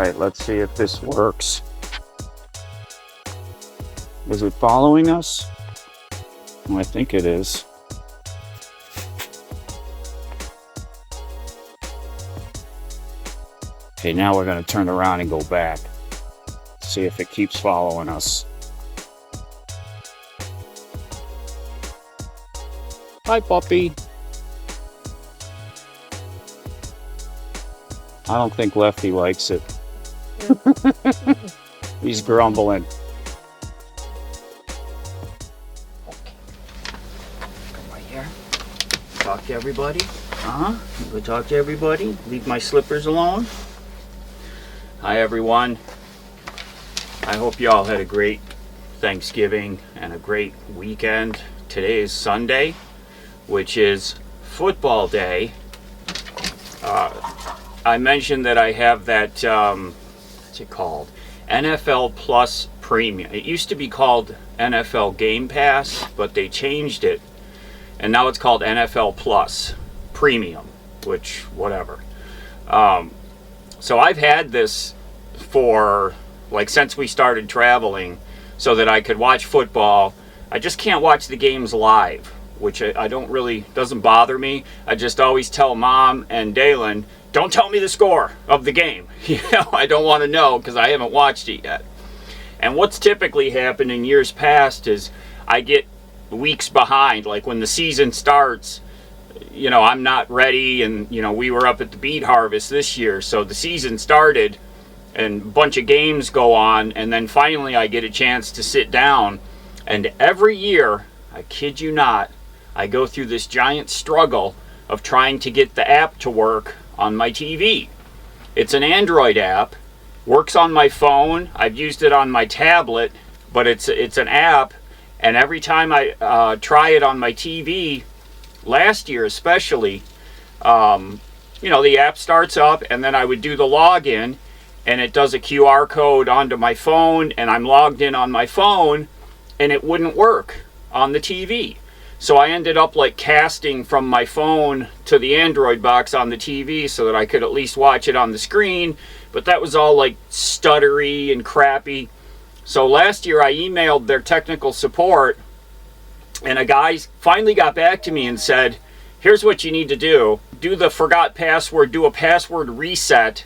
right, let's see if this works. Is it following us? Oh, I think it is. Okay, now we're going to turn around and go back. See if it keeps following us. Hi, puppy. I don't think Lefty likes it. He's grumbling. Come right here. Talk to everybody. Go talk to everybody. Leave my slippers alone. Hi, everyone. I hope you all had a great Thanksgiving and a great weekend. Today is Sunday, which is football day. I mentioned that I have that, what's it called? NFL Plus Premium. It used to be called NFL Game Pass, but they changed it. And now it's called NFL Plus Premium, which, whatever. So I've had this for, like, since we started traveling, so that I could watch football. I just can't watch the games live, which I don't really, doesn't bother me. I just always tell Mom and Dalen, don't tell me the score of the game. I don't want to know because I haven't watched it yet. And what's typically happened in years past is I get weeks behind. Like when the season starts, I'm not ready, and we were up at the beet harvest this year, so the season started and a bunch of games go on, and then finally I get a chance to sit down. And every year, I kid you not, I go through this giant struggle of trying to get the app to work on my TV. It's an Android app, works on my phone. I've used it on my tablet, but it's an app, and every time I try it on my TV, last year especially, the app starts up, and then I would do the login, and it does a QR code onto my phone, and I'm logged in on my phone, and it wouldn't work on the TV. So I ended up like casting from my phone to the Android box on the TV so that I could at least watch it on the screen, but that was all like stuttery and crappy. So last year I emailed their technical support, and a guy finally got back to me and said, here's what you need to do. Do the forgot password, do a password reset,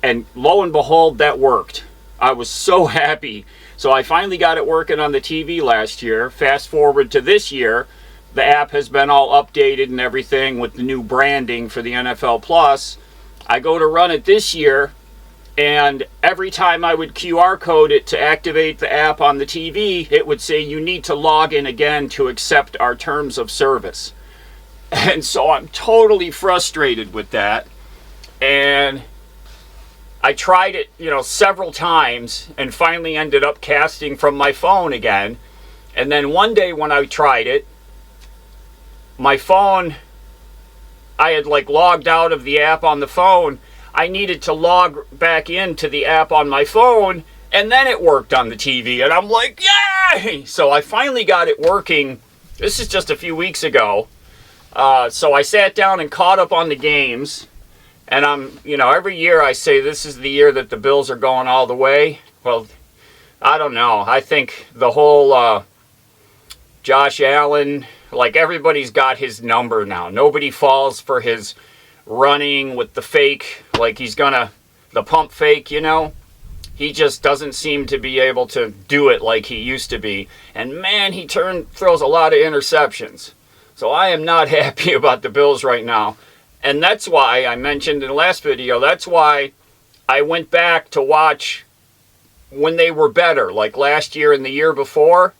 and lo and behold, that worked. I was so happy. So I finally got it working on the TV last year. Fast forward to this year, the app has been all updated and everything with the new branding for the NFL Plus. I go to run it this year, and every time I would QR code it to activate the app on the TV, it would say you need to log in again to accept our terms of service. And so I'm totally frustrated with that. And I tried it, several times, and finally ended up casting from my phone again. And then one day when I tried it, my phone, I had like logged out of the app on the phone. I needed to log back into the app on my phone, and then it worked on the TV. And I'm like, yay! So I finally got it working. This is just a few weeks ago. So I sat down and caught up on the games. And every year I say this is the year that the Bills are going all the way. Well, I don't know. I think the whole Josh Allen, like everybody's got his number now. Nobody falls for his running with the fake, like he's the pump fake, He just doesn't seem to be able to do it like he used to be. And man, he throws a lot of interceptions. So I am not happy about the Bills right now. And that's why I mentioned in the last video, that's why I went back to watch when they were better, like last year and the year before,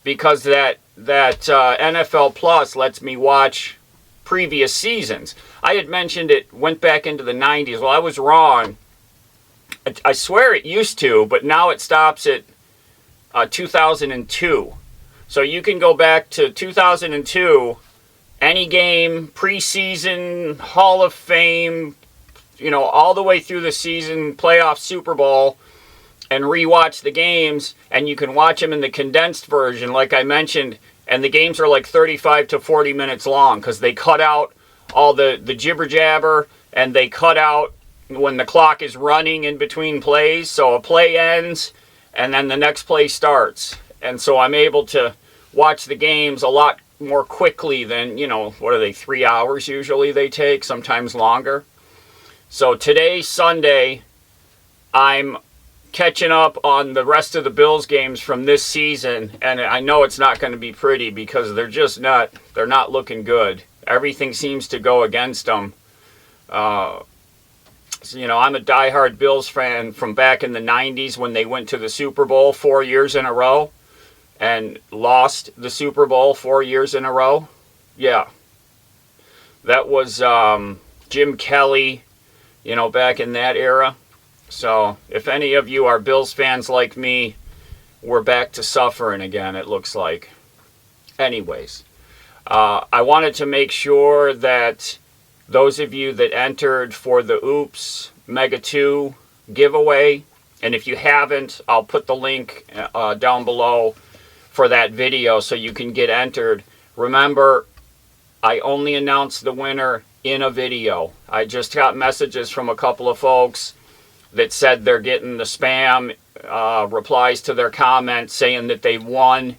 because that NFL Plus lets me watch previous seasons. I had mentioned it went back into the 90s. Well, I was wrong. I swear it used to, but now it stops at 2002. So you can go back to 2002, any game, preseason, Hall of Fame, all the way through the season, playoff, Super Bowl, and rewatch the games, and you can watch them in the condensed version, like I mentioned, and the games are like 35 to 40 minutes long, because they cut out all the jibber-jabber, and they cut out when the clock is running in between plays. So a play ends and then the next play starts. And so I'm able to watch the games a lot more quickly than, you know, what are they, 3 hours usually they take, sometimes longer. So today, Sunday, I'm catching up on the rest of the Bills games from this season, and I know it's not going to be pretty because they're not looking good. Everything seems to go against them. So, you know, I'm a diehard Bills fan from back in the 90s when they went to the Super Bowl 4 years in a row and lost the Super Bowl 4 years in a row. Yeah. That was Jim Kelly, you know, back in that era. So if any of you are Bills fans like me, we're back to suffering again, it looks like. Anyways, I wanted to make sure that those of you that entered for the Oops Mega 2 giveaway, and if you haven't, I'll put the link down below for that video so you can get entered. Remember, I only announce the winner in a video. I just got messages from a couple of folks that said they're getting the spam replies to their comments saying that they won,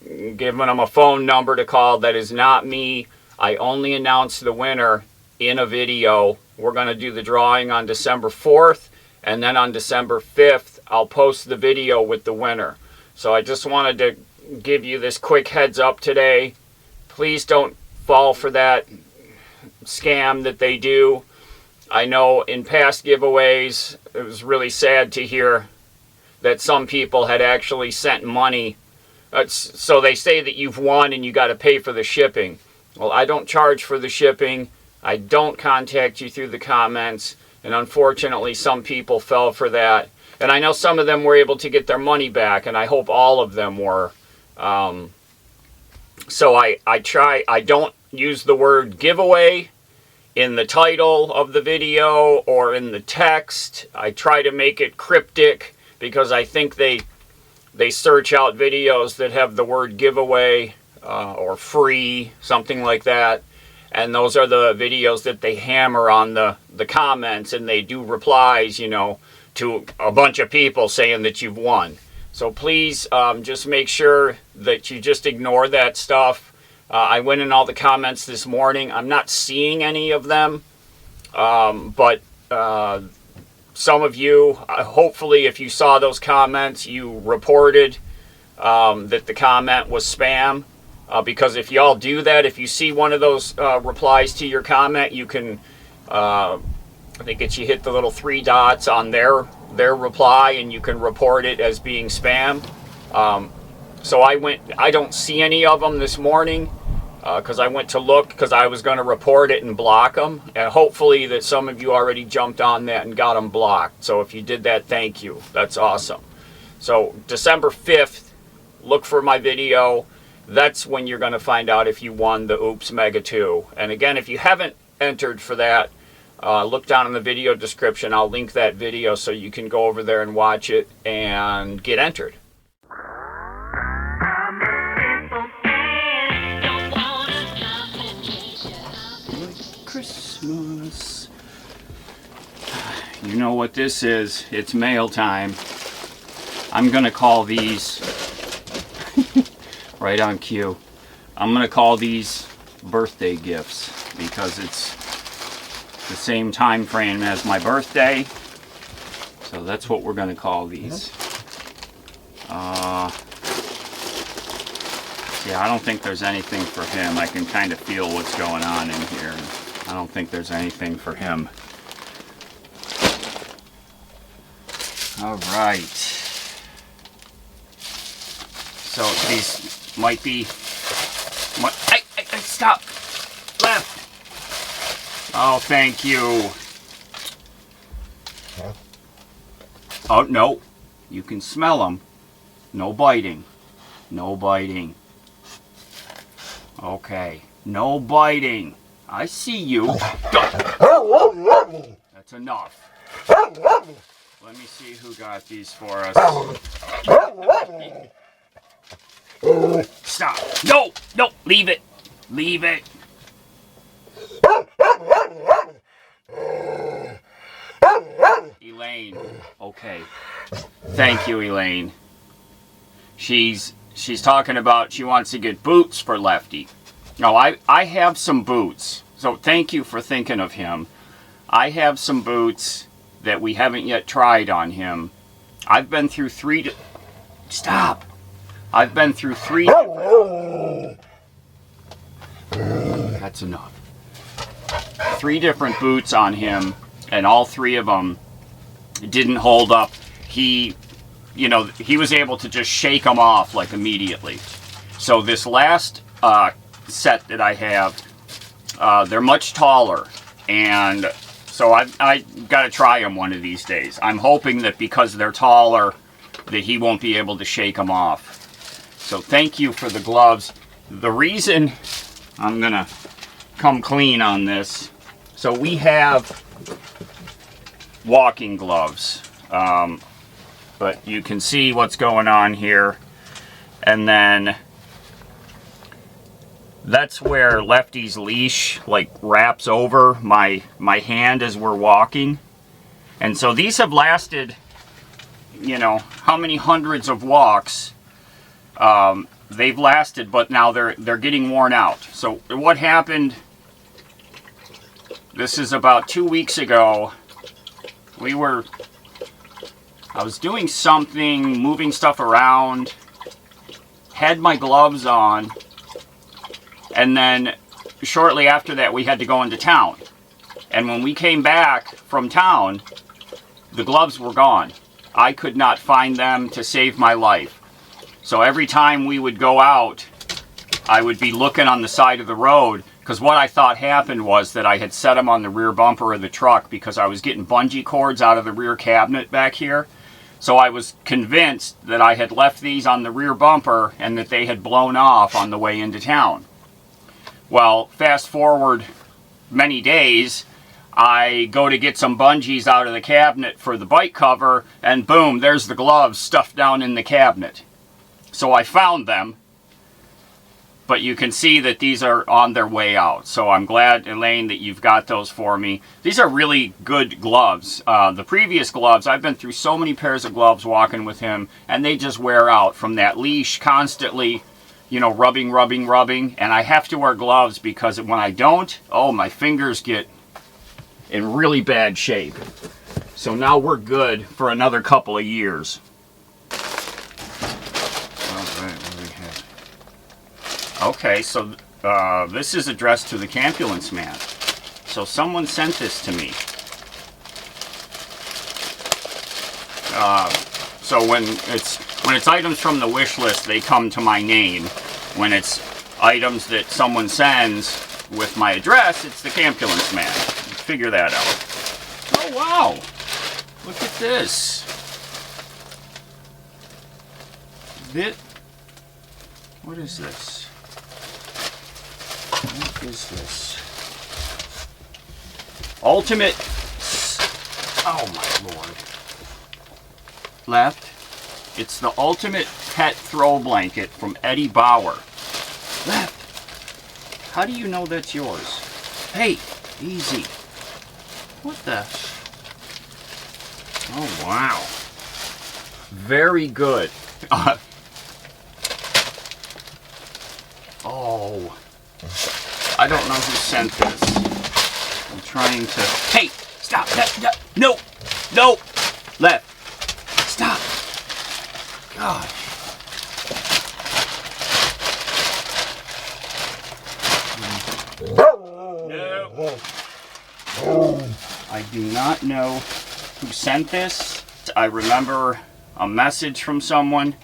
giving them a phone number to call. That is not me. I only announce the winner in a video. We're going to do the drawing on December 4th, and then on December 5th, I'll post the video with the winner. So I just wanted to give you this quick heads up today. Please don't fall for that scam that they do. I know in past giveaways, it was really sad to hear that some people had actually sent money. So they say that you've won and you got to pay for the shipping. Well, I don't charge for the shipping. I don't contact you through the comments. And unfortunately, some people fell for that. And I know some of them were able to get their money back, and I hope all of them were. So I don't use the word giveaway in the title of the video or in the text. I try to make it cryptic because I think they search out videos that have the word giveaway or free, something like that. And those are the videos that they hammer on the comments, and they do replies, you know, to a bunch of people saying that you've won. So please just make sure that you just ignore that stuff. I went in all the comments this morning. I'm not seeing any of them, but some of you, hopefully if you saw those comments, you reported that the comment was spam. Because if y'all do that, if you see one of those replies to your comment, you can, I think it's you hit the little 3 dots on their reply, and you can report it as being spam. So I don't see any of them this morning because I went to look because I was going to report it and block them. And hopefully that some of you already jumped on that and got them blocked. So if you did that, thank you. That's awesome. So December 5th, look for my video. That's when you're going to find out if you won the Oops Mega 2. And again, if you haven't entered for that, look down in the video description. I'll link that video so you can go over there and watch it and get entered. Christmas. You know what this is. It's mail time. I'm going to call these... right on cue. I'm going to call these birthday gifts because it's the same time frame as my birthday. So that's what we're going to call these. Yeah, I don't think there's anything for him. I can kind of feel what's going on in here. I don't think there's anything for him. All right. So these might be... stop! Left! Oh, thank you. Oh, no. You can smell them. No biting. No biting. Okay. No biting. I see you. That's enough. Let me see who got these for us. Stop. No! No! Leave it. Leave it. Elaine. Okay. Thank you, Elaine. She's talking about she wants to get boots for Lefty. No, I have some boots. So thank you for thinking of him. I have some boots that we haven't yet tried on him. I've been through Stop! I've been through 3 That's enough. 3 different boots on him, and all 3 of them didn't hold up. He was able to just shake them off like immediately. So this last set that I have, they're much taller, and so I got to try them one of these days. I'm hoping that because they're taller, that he won't be able to shake them off. So thank you for the gloves. The reason I'm gonna come clean on this, so we have walking gloves, but you can see what's going on here, and then that's where Lefty's leash like wraps over my hand as we're walking. And so these have lasted, how many hundreds of walks they've lasted, but now they're getting worn out. So what happened, this is about 2 weeks ago, I was doing something, moving stuff around, had my gloves on, and then shortly after that we had to go into town. And when we came back from town, the gloves were gone. I could not find them to save my life. So every time we would go out, I would be looking on the side of the road, because what I thought happened was that I had set them on the rear bumper of the truck because I was getting bungee cords out of the rear cabinet back here. So I was convinced that I had left these on the rear bumper and that they had blown off on the way into town. Well, fast forward many days, I go to get some bungees out of the cabinet for the bike cover, and boom, there's the gloves stuffed down in the cabinet. So I found them, but you can see that these are on their way out. So I'm glad, Elaine, that you've got those for me. These are really good gloves. The previous gloves, I've been through so many pairs of gloves walking with him, and they just wear out from that leash constantly, rubbing, and I have to wear gloves because when I don't, my fingers get in really bad shape. So now we're good for another couple of years. All right, what do we have? Okay, so this is addressed to the Campulance Man. So someone sent this to me. So when it's items from the wish list, they come to my name. When it's items that someone sends with my address, it's the Campulance Man. Figure that out. Oh wow! Look at this. What is this? What is this? Ultimate. Oh my lord. Left. It's the ultimate pet throw blanket from Eddie Bauer. Left. How do you know that's yours? Hey, easy. What the? Oh, wow. Very good. Oh. I don't know who sent this. I'm trying to... Hey! Stop! No! No! Left. Stop! God. No. I do not know who sent this. I remember a message from someone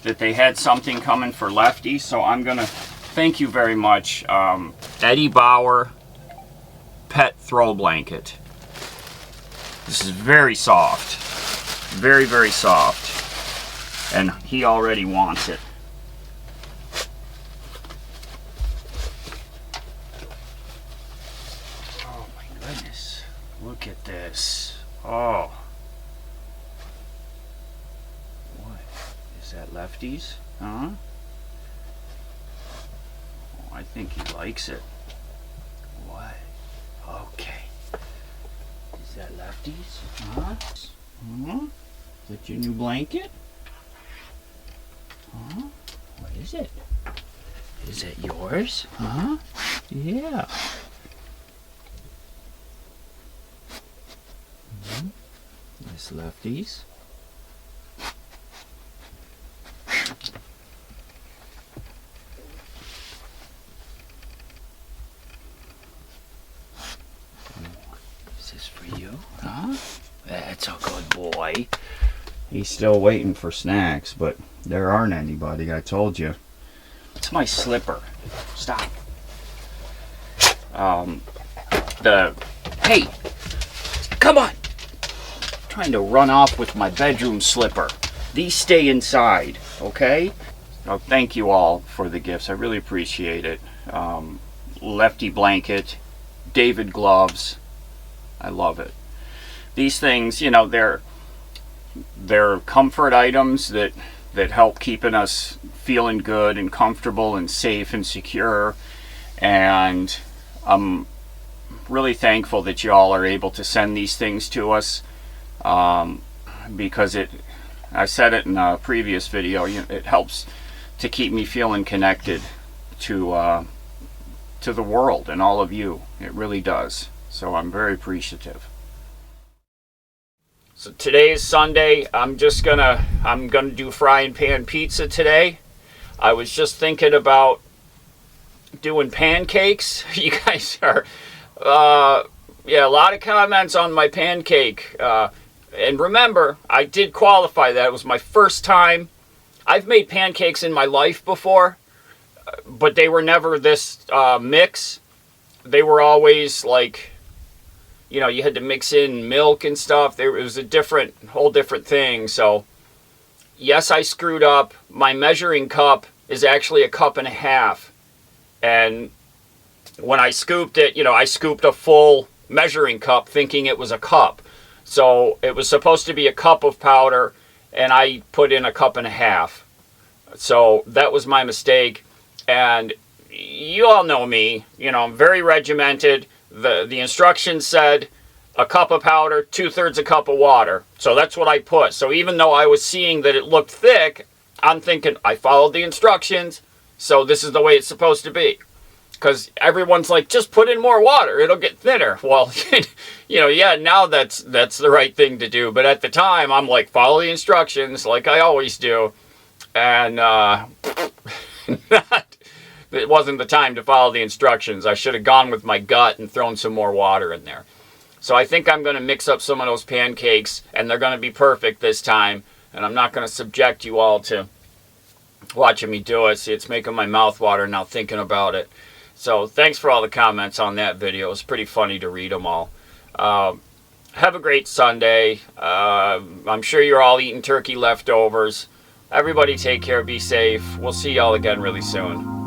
that they had something coming for Lefty, so I'm gonna thank you very much. Eddie Bauer pet throw blanket. This is very soft. Very, very soft. And he already wants it. Oh my goodness. Look at this. Oh. What? Is that Lefty's? Huh? Oh, I think he likes it. What? Okay. Is that lefties? Huh? Huh? Is that your new blanket? Huh? What is it? Is it yours? Huh? Yeah. Nice lefties. Is this for you? Huh? That's a good boy. He's still waiting for snacks, but there aren't anybody, I told you. It's my slipper. Stop. Hey! Come on! I'm trying to run off with my bedroom slipper. These stay inside, okay? Oh, thank you all for the gifts. I really appreciate it. Lefty blanket, David gloves. I love it. These things, you know, they're comfort items that help keeping us feeling good and comfortable and safe and secure. And I'm really thankful that y'all are able to send these things to us, because I said it in a previous video, it helps to keep me feeling connected to the world and all of you. It really does. So I'm very appreciative. So today is Sunday. I'm gonna do frying pan pizza today. I was just thinking about doing pancakes. You guys are, yeah, a lot of comments on my pancake. And remember, I did qualify that. It was my first time. I've made pancakes in my life before, but they were never this mix. They were always like, you know, you had to mix in milk and stuff. It was a whole different thing. So, yes, I screwed up. My measuring cup is actually a cup and a half. And when I scooped it, you know, I scooped a full measuring cup thinking it was a cup. So it was supposed to be a cup of powder, and I put in a cup and a half. So that was my mistake. And you all know me, you know, I'm very regimented. The instructions said a cup of powder, 2/3 a cup of water. So that's what I put. So even though I was seeing that it looked thick, I'm thinking I followed the instructions, so this is the way it's supposed to be. Because everyone's like, just put in more water, it'll get thinner. Well, you know, yeah, now that's the right thing to do. But at the time, I'm like, follow the instructions like I always do. And it wasn't the time to follow the instructions. I should have gone with my gut and thrown some more water in there. So I think I'm going to mix up some of those pancakes, and they're going to be perfect this time. And I'm not going to subject you all to watching me do it. See, it's making my mouth water now thinking about it. So thanks for all the comments on that video. It was pretty funny to read them all. Have a great Sunday. I'm sure you're all eating turkey leftovers. Everybody take care, be safe. We'll see y'all again really soon.